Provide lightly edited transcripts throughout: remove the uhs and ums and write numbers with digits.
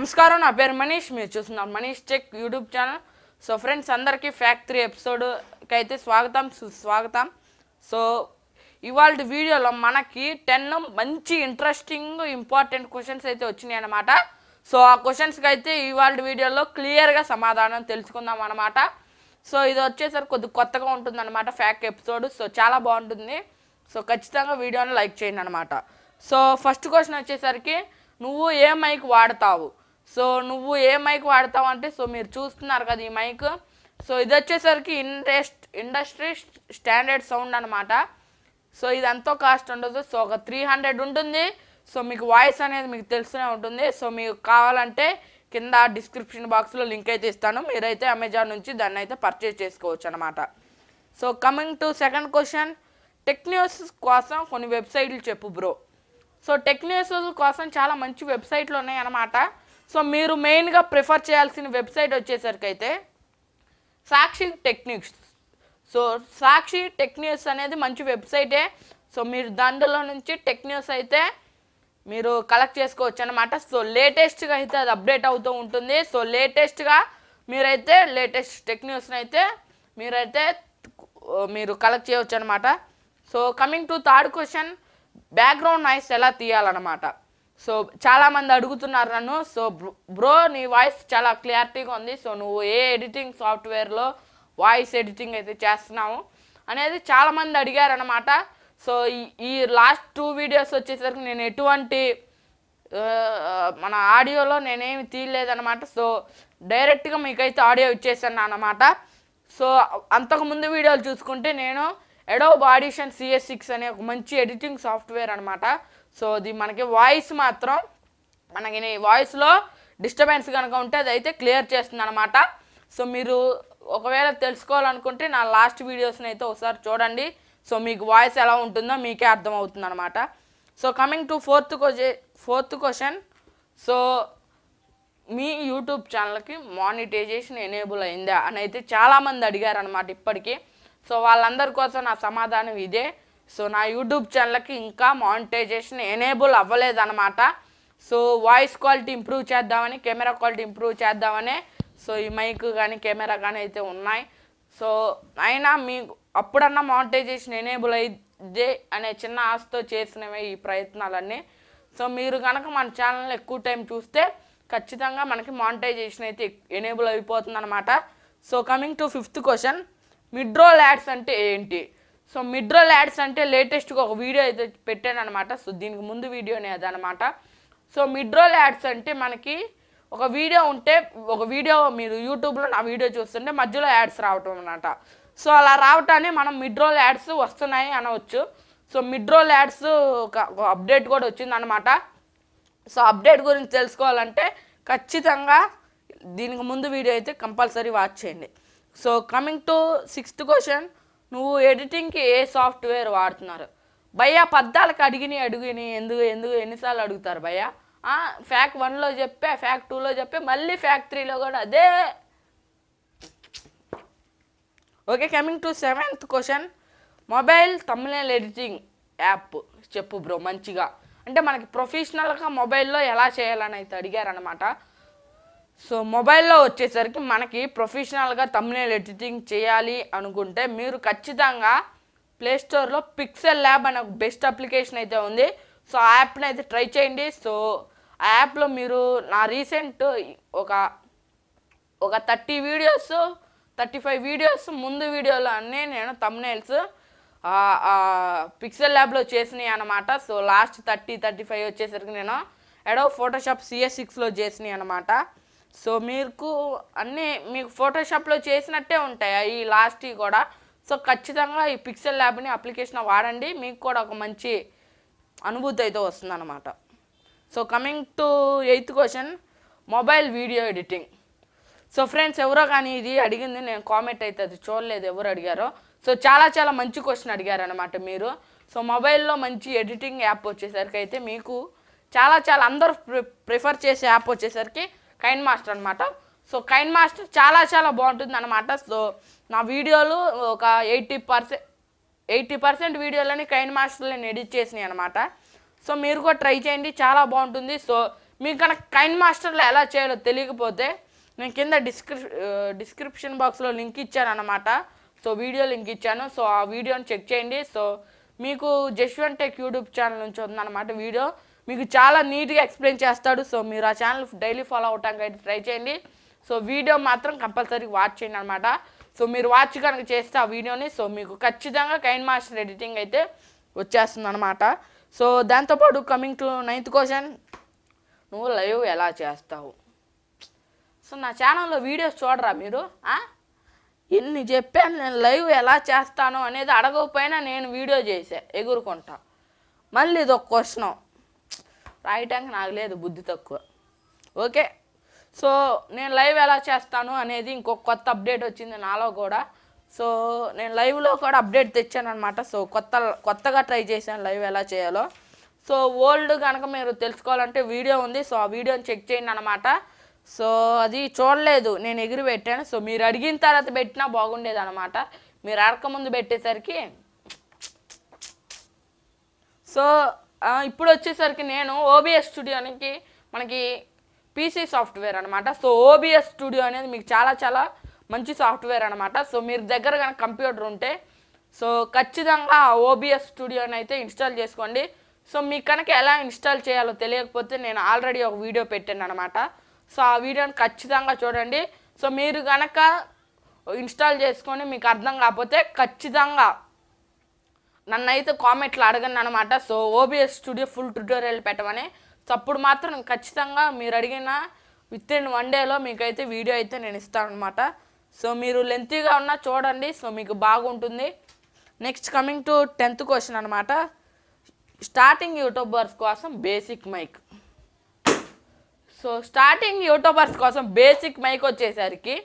నమస్కారం, నా పేరు మనీష్. మీరు చూస్తున్నారు Manish tech YouTube channel. So friends, అందరికీ ఫ్యాక్ట్ 3 ఎపిసోడ్కి అయితే స్వాగతం సుస్వాగతం. సో ఇవాళ వీడియోలో మనకి 10 మంచి ఇంట్రెస్టింగ్ ఇంపార్టెంట్ క్వశ్చన్స్ అయితే వచ్చినాయి అన్నమాట. సో ఆ క్వశ్చన్స్కి అయితే ఇవాళ వీడియోలో క్లియర్గా సమాధానం తెలుసుకుందాం అన్నమాట. సో ఇది వచ్చేసరికి కొత్తగా ఉంటుంది అన్నమాట ఫ్యాక్ట్ ఎపిసోడ్. సో చాలా బాగుంటుంది. సో ఖచ్చితంగా వీడియోని లైక్ చేయండి అనమాట. సో ఫస్ట్ క్వశ్చన్ వచ్చేసరికి, నువ్వు ఏ మైక్ వాడతావు? సో నువ్వు ఏ మైక్ వాడతావు అంటే, సో మీరు చూస్తున్నారు కదా ఈ మైక్. సో ఇది వచ్చేసరికి ఇండస్ట్రీ స్టాండర్డ్ సౌండ్ అనమాట. సో ఇది ఎంతో కాస్ట్ ఉండదు. సో ఒక 300 ఉంటుంది. సో మీకు వాయిస్ అనేది మీకు తెలుస్తూనే ఉంటుంది. సో మీకు కావాలంటే కింద డిస్క్రిప్షన్ బాక్స్లో లింక్ అయితే ఇస్తాను. మీరైతే అమెజాన్ నుంచి దాన్ని అయితే పర్చేజ్ చేసుకోవచ్చు అనమాట. So coming to second question, tech news కోసం కొన్ని వెబ్సైట్లు చెప్పు బ్రో. సో టెక్ న్యూస్ కోసం చాలా మంచి వెబ్సైట్లు ఉన్నాయి అన్నమాట. సో మీరు మెయిన్గా ప్రిఫర్ చేయాల్సిన వెబ్సైట్ వచ్చేసరికి అయితే సాక్షి టెక్ న్యూస్. సో సాక్షి టెక్ న్యూస్ అనేది మంచి వెబ్సైటే. సో మీరు దాంట్లో నుంచి టెక్ న్యూస్ అయితే మీరు కలెక్ట్ చేసుకోవచ్చు అనమాట. సో లేటెస్ట్గా అయితే అది అప్డేట్ అవుతూ ఉంటుంది. సో లేటెస్ట్గా మీరైతే లేటెస్ట్ టెక్ న్యూస్ని అయితే మీరు కలెక్ట్ చేయవచ్చు అనమాట. So coming to third question, background noise ఎలా తీయాలన్నమాట. సో చాలామంది అడుగుతున్నారు నన్ను. సో బ్రో, నీ వాయిస్ చాలా క్లారిటీగా ఉంది. సో నువ్వు ఏ ఎడిటింగ్ సాఫ్ట్వేర్లో వాయిస్ ఎడిటింగ్ అయితే చేస్తున్నావు అనేది చాలామంది అడిగారు అనమాట. సో ఈ లాస్ట్ 2 వీడియోస్ వచ్చేసరికి నేను ఎటువంటి మన ఆడియోలో నేనేమి తీయలేదన్నమాట. సో డైరెక్ట్గా మీకైతే ఆడియో ఇచ్చేసాను అన్నమాట. సో అంతకుముందు వీడియోలు చూసుకుంటే నేను అడోబ్ ఆడిషన్ CS6 అనే ఒక మంచి ఎడిటింగ్ సాఫ్ట్వేర్ అనమాట. సో అది మనకి వాయిస్ మాత్రం మనకి వాయిస్లో డిస్టర్బెన్స్ కనుక ఉంటే అది అయితే క్లియర్ చేస్తుంది అనమాట. సో మీరు ఒకవేళ తెలుసుకోవాలనుకుంటే నా లాస్ట్ వీడియోస్ని అయితే ఒకసారి చూడండి. సో మీకు వాయిస్ ఎలా ఉంటుందో మీకే అర్థమవుతుంది అనమాట. So coming to fourth question, so me YouTube ఛానల్కి మానిటైజేషన్ ఎనేబుల్ అయిందా అని అయితే చాలామంది అడిగారు అనమాట ఇప్పటికీ. సో వాళ్ళందరి కోసం నా సమాధానం ఇదే. సో నా యూట్యూబ్ ఛానల్కి ఇంకా మానిటైజేషన్ ఎనేబుల్ అవ్వలేదన్నమాట. సో వాయిస్ క్వాలిటీ ఇంప్రూవ్ చేద్దామని, కెమెరా క్వాలిటీ ఇంప్రూవ్ చేద్దామని సో ఈ మైక్ కానీ కెమెరా కానీ అయితే ఉన్నాయి. సో అయినా మీకు అప్పుడన్నా మానిటైజేషన్ ఎనేబుల్ అయ్యిద్దే అనే చిన్న ఆశతో చేసినవే ఈ ప్రయత్నాలన్నీ. సో మీరు కనుక మన ఛానల్ ఎక్కువ టైం చూస్తే ఖచ్చితంగా మనకి మానిటైజేషన్ అయితే ఎనేబుల్ అయిపోతుంది అనమాట. So coming to fifth question, mid roll ads అంటే ఏంటి? సో మిడ్ రోల్ యాడ్స్ అంటే లేటెస్ట్గా ఒక వీడియో అయితే పెట్టాను అనమాట. సో దీనికి ముందు వీడియోనే అదనమాట. సో మిడ్ రోల్ యాడ్స్ అంటే మనకి ఒక వీడియో ఉంటే, ఒక వీడియో మీరు యూట్యూబ్లో నా వీడియో చూస్తుంటే మధ్యలో యాడ్స్ రావటం అనమాట. సో అలా రావటాన్ని మనం మిడ్ రోల్ యాడ్స్ వస్తున్నాయి అనవచ్చు. సో మిడ్ రోల్ యాడ్స్ ఒక అప్డేట్ కూడా వచ్చిందనమాట. సో అప్డేట్ గురించి తెలుసుకోవాలంటే ఖచ్చితంగా దీనికి ముందు వీడియో అయితే కంపల్సరీ వాచ్ చేయండి. So coming to sixth question, నువ్వు ఎడిటింగ్కి ఏ సాఫ్ట్వేర్ వాడుతున్నారు? భయ్యా పద్దాలకు అడిగిని ఎందుకు ఎన్నిసార్లు అడుగుతారు భయ్యా? ఫ్యాక్ట్ 1లో చెప్పే, ఫ్యాక్ట్ 2లో చెప్పే, మళ్ళీ ఫ్యాక్ట్ 3లో కూడా అదే. Okay, coming to seventh question, mobile thumbnail editing app చెప్పు బ్రో మంచిగా. అంటే మనకి ప్రొఫెషనల్గా మొబైల్లో ఎలా చేయాలని అయితే అడిగారనమాట. సో మొబైల్లో వచ్చేసరికి మనకి ప్రొఫెషనల్గా థంబ్నెయిల్ ఎడిటింగ్ చేయాలి అనుకుంటే మీరు ఖచ్చితంగా ప్లేస్టోర్లో పిక్సెల్ ల్యాబ్ అనే ఒక బెస్ట్ అప్లికేషన్ అయితే ఉంది. సో ఆ యాప్ని అయితే ట్రై చేయండి. సో ఆ యాప్లో మీరు నా రీసెంట్ ఒక 30 వీడియోస్ 35 వీడియోస్ ముందు వీడియోలో అన్నీ నేను థంబ్నెయిల్స్ పిక్సెల్ ల్యాబ్లో చేసినాయి అనమాట. సో లాస్ట్ 30-35 వచ్చేసరికి నేను అడోబ్ ఫోటోషాప్ CS6లో చేసినాయి అనమాట. సో మీకు మీకు ఫోటోషాప్లో చేసినట్టే ఉంటాయి ఈ లాస్ట్ కూడా. సో ఖచ్చితంగా ఈ పిక్సెల్ ల్యాబ్ని అప్లికేషన్ వాడండి, మీకు కూడా ఒక మంచి అనుభూతి అయితే వస్తుంది అనమాట. So coming to 8th question, mobile video editing. So friends, ఎవరో కానీ ఇది అడిగింది, నేను కామెంట్ అయితే అది చూడలేదు ఎవరు అడిగారో. సో చాలా మంచి క్వశ్చన్ అడిగారు అనమాట మీరు. సో మొబైల్లో మంచి ఎడిటింగ్ యాప్ వచ్చేసరికి అయితే మీకు చాలా అందరూ ప్రిఫర్ చేసే యాప్ వచ్చేసరికి కైన్ మాస్టర్ అనమాట. సో కైన్ మాస్టర్ చాలా బాగుంటుంది అనమాట. సో నా వీడియోలు ఒక 80% వీడియోలని కైన్ మాస్టర్లో నేను ఎడిట్ చేసినాయి అనమాట. సో మీరు కూడా ట్రై చేయండి, చాలా బాగుంటుంది. సో మీకు కనుక కైన్ మాస్టర్లో ఎలా చేయాలో తెలియకపోతే నేను కింద డిస్క్రిప్షన్ బాక్స్లో లింక్ ఇచ్చాను అనమాట. సో వీడియో లింక్ ఇచ్చాను. సో ఆ వీడియోని చెక్ చేయండి. సో మీకు జశ్వంత్ టెక్ యూట్యూబ్ ఛానల్ నుంచి ఉందన్నమాట వీడియో. మీకు చాలా నీట్గా ఎక్స్ప్లెయిన్ చేస్తాడు. సో మీరు ఆ ఛానల్ డైలీ ఫాలో అవడానికి అయితే ట్రై చేయండి. సో వీడియో మాత్రం కంపల్సరీ వాచ్ చేయండి అనమాట. సో మీరు వాచ్ కనుక చేస్తే ఆ వీడియోని సో మీకు ఖచ్చితంగా కైన్ మాస్టర్ ఎడిటింగ్ అయితే వచ్చేస్తుంది అనమాట. సో దాంతోపాటు కమింగ్ టు 9th క్వశ్చన్, నువ్వు లైవ్ ఎలా చేస్తావు? సో నా ఛానల్లో వీడియోస్ చూడరా మీరు? ఎన్ని చెప్పాను నేను లైవ్ ఎలా చేస్తాను అనేది. అడగకపోయినా నేను వీడియో చేసా ఎగురుకుంటా. మళ్ళీ ఇది ఒక క్వశ్చన్ రాయటానికి నాకు లేదు, బుద్ధి తక్కువ. ఓకే, సో నేను లైవ్ ఎలా చేస్తాను అనేది ఇంకొక కొత్త అప్డేట్ వచ్చింది నాలో కూడా. సో నేను లైవ్లో కూడా అప్డేట్ తెచ్చాను అనమాట. సో కొత్తగా ట్రై చేశాను లైవ్ ఎలా చేయాలో. సో ఓల్డ్ కనుక మీరు తెలుసుకోవాలంటే వీడియో ఉంది. సో ఆ వీడియోని చెక్ చేయండి అనమాట. సో అది చూడలేదు, నేను ఎగిరి పెట్టాను. సో మీరు అడిగిన తర్వాత పెట్టినా బాగుండేది అనమాట. మీరు అడగకముందు పెట్టేసరికి. సో ఇప్పుడు వచ్చేసరికి నేను ఓబిఎస్ స్టూడియోకి మనకి పీసీ సాఫ్ట్వేర్ అనమాట. సో ఓబిఎస్ స్టూడియో అనేది మీకు చాలా మంచి సాఫ్ట్వేర్ అనమాట. సో మీరు దగ్గర కనుక కంప్యూటర్ ఉంటే సో ఖచ్చితంగా ఓబిఎస్ స్టూడియోని అయితే ఇన్స్టాల్ చేసుకోండి. సో మీకు కనుక ఎలా ఇన్స్టాల్ చేయాలో తెలియకపోతే నేను ఆల్రెడీ ఒక వీడియో పెట్టాను అనమాట. సో ఆ వీడియోని ఖచ్చితంగా చూడండి. సో మీరు కనుక ఇన్స్టాల్ చేసుకొని మీకు అర్థం కాకపోతే ఖచ్చితంగా నన్నైతే కామెంట్లో అడగండి అనమాట. So OBS studio full tutorial పెట్టమని. సో అప్పుడు మాత్రం ఖచ్చితంగా మీరు అడిగిన విత్ ఇన్ 1 డేలో మీకైతే వీడియో అయితే నేను ఇస్తాను అనమాట. సో మీరు లెంతీగా ఉన్నా చూడండి. సో మీకు బాగుంటుంది. Next coming to 10th question అనమాట. స్టార్టింగ్ యూట్యూబర్స్ కోసం basic mic. So starting YouTubers కోసం బేసిక్ మైక్ వచ్చేసరికి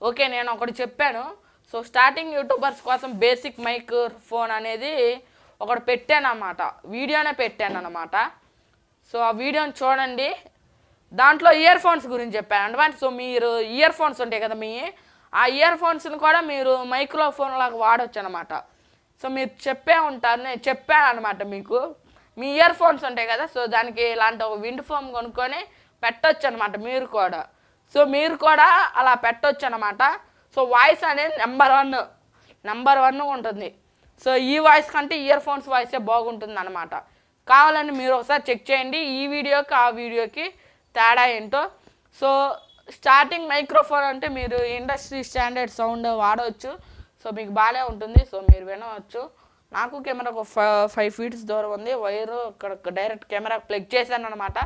ఓకే నేను ఒకటి చెప్పాను. సో స్టార్టింగ్ యూట్యూబర్స్ కోసం బేసిక్ మైక్ ఫోన్ అనేది ఒకటి పెట్టాను అన్నమాట, వీడియోనే పెట్టాను అనమాట. సో ఆ వీడియోని చూడండి. దాంట్లో ఇయర్ ఫోన్స్ గురించి చెప్పాను అనమాట. సో మీరు ఇయర్ ఫోన్స్ ఉంటాయి కదా ఆ ఇయర్ ఫోన్స్ని కూడా మీరు మైక్రోఫోన్ లాగా వాడచ్చు అనమాట. సో మీరు చెప్పే ఉంటారు, నేను చెప్పాను అనమాట మీకు. మీ ఇయర్ ఫోన్స్ ఉంటాయి కదా, సో దానికి ఇలాంటి ఒక విండ్ ఫోమ్ కొనుక్కొని పెట్టొచ్చు అనమాట మీరు కూడా. సో మీరు కూడా అలా పెట్టొచ్చు అనమాట. సో వాయిస్ అనేది నెంబర్ వన్ ఉంటుంది. సో ఈ వాయిస్ కంటే ఇయర్ ఫోన్స్ వాయిసే బాగుంటుంది అనమాట. కావాలని మీరు ఒకసారి చెక్ చేయండి ఈ వీడియోకి ఆ వీడియోకి తేడా ఏంటో. సో స్టార్టింగ్ మైక్రోఫోన్ అంటే మీరు ఇండస్ట్రీ స్టాండర్డ్ సౌండ్ వాడవచ్చు. సో మీకు బాగానే ఉంటుంది. సో మీరు వినవచ్చు. నాకు కెమెరాకు 5 feet దూరం ఉంది వైరు. ఇక్కడ డైరెక్ట్ కెమెరా ప్లగ్ చేశాను అనమాట.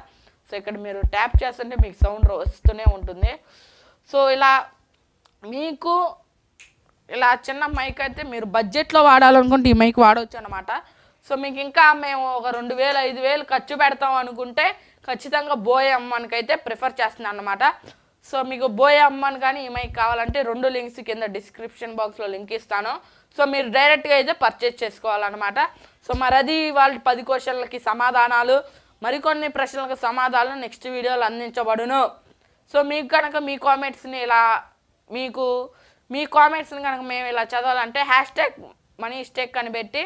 సో ఇక్కడ మీరు ట్యాప్ చేస్తుంటే మీకు సౌండ్ వస్తూనే ఉంటుంది. సో ఇలా మీకు ఇలా చిన్న మైక్ అయితే మీరు బడ్జెట్లో వాడాలనుకుంటే ఈ మైక్ వాడవచ్చు అనమాట. సో మీకు ఇంకా మేము ఒక 2000 5000 ఖర్చు పెడతాం అనుకుంటే ఖచ్చితంగా బోయ్ అమ్మన్కి అయితే ప్రిఫర్ చేస్తున్నాను అనమాట. సో మీకు బోయ్ అమ్మన్ కానీ ఈ మైక్ కావాలంటే 2 లింక్స్ కింద డిస్క్రిప్షన్ బాక్స్లో లింక్ ఇస్తాను. సో మీరు డైరెక్ట్గా అయితే పర్చేస్ చేసుకోవాలన్నమాట. సో మరి అది వాళ్ళ 10 క్వశ్చన్లకి సమాధానాలు, మరికొన్ని ప్రశ్నలకు సమాధానాలు నెక్స్ట్ వీడియోలో అందించబడును. సో మీకు కనుక మీ కామెంట్స్ని కనుక మేము ఇలా చదవాలంటే #మనీష్ అని పెట్టి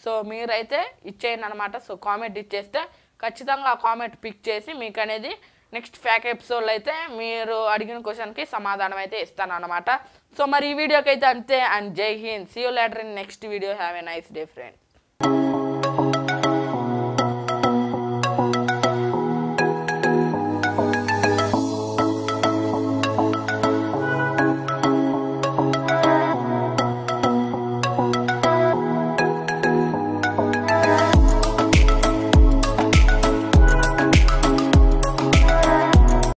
సో మీరైతే ఇచ్చేయండి అనమాట. సో కామెంట్ ఇచ్చేస్తే ఖచ్చితంగా ఆ కామెంట్ పిక్ చేసి మీకు అనేది నెక్స్ట్ ఫ్యాక్ ఎపిసోడ్లో అయితే మీరు అడిగిన క్వశ్చన్కి సమాధానం అయితే ఇస్తాను అనమాట. సో మరి ఈ వీడియోకి అయితే అంతే. And Jai Hind. See you later in next video. Have a nice day friend.